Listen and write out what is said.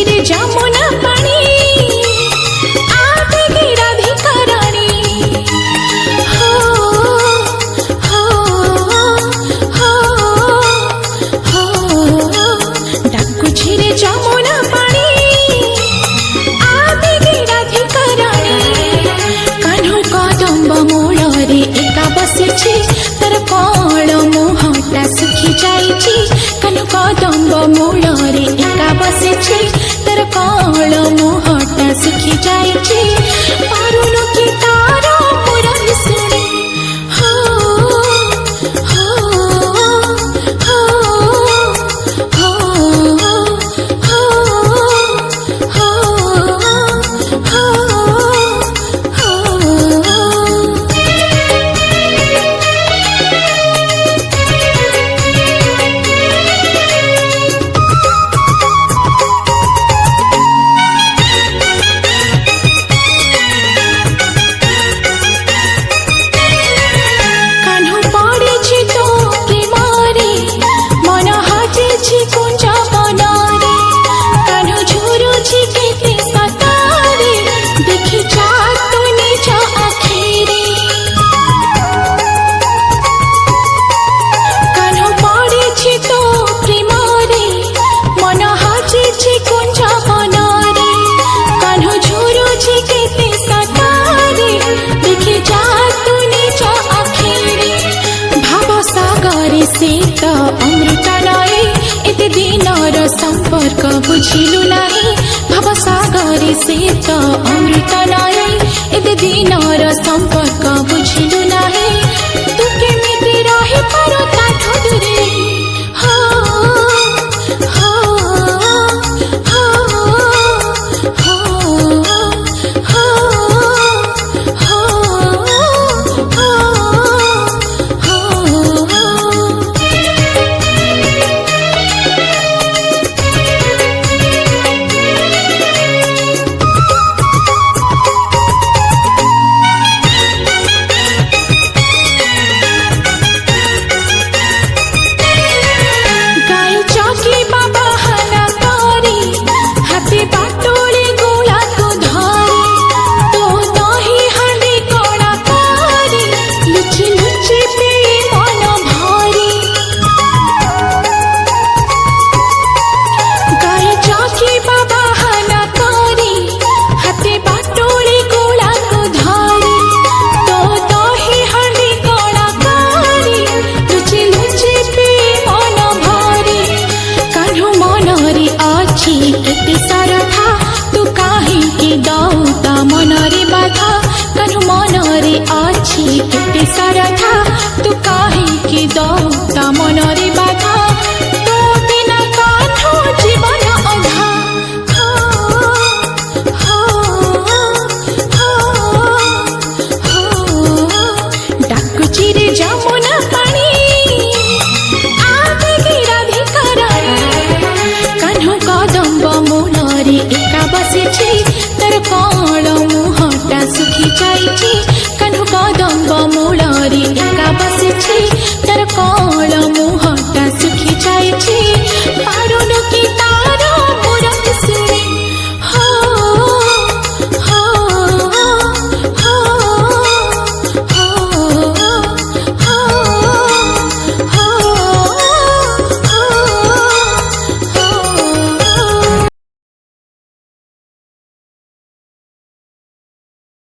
रे जमुना पानी आगे राधिका रानी हो हो हो हो डाकुछि रे जमुना पानी आगे राधिका रानी कान्हू कदम्ब मूल रे एका बसिछि तर कण मुहटा सुखी जाइछि कान्हू कदम्ब मूल रे एका बसिछि तर कण मुहटा सुखी जाइछि पारुनु कि तार मुरली सुनी हो हो हो हो हो हो हो कान्हू पड़िछि तो प्रेमरे मन हजिछि कुंज बनरे कान्हू झुरुछि केते सतारे देखि जा तू निज आखिरे कान्हू पड़िछि तो प्रेमरे मन हजिछि कुंज बनरे कान्हू झुरुछि केते सतारे देखि जा तू निज आखिरे भाव सागरे से तो अमृत नए एते दिनर संपर्क बुझिलु नाही भाव सागरे से तो अमृत नए एते दिनर संपर्क बुझिलु नाही तू केमिति रहि पारो ताठो दूरे हो हो हो हो हो हो गाई चौकी बाबा हना करी हाथी बाटोली गोला को धरी तो दही हांडी कणा करी लुचि लुचि पे मन भरी गाई चौकी बाबा हना करी हाथी बाटोली गोला को धरी तो दही हांडी कणा करी लुचि लुचि पे मन भरी कान्हू मनरे अछि केते सरथा तू काहेकि दौ ता मनरे बाधा कान्हू मनरे अछि केते सरथा तू काहेकि दौ ता मनरे बाधा तो बिना कान्हू जीवन अधा हो हो हो हो डाकुछि रे जमुना पानी आगे राधिका रानी कान्हू कदम्ब मूल रे एका बसिछि तर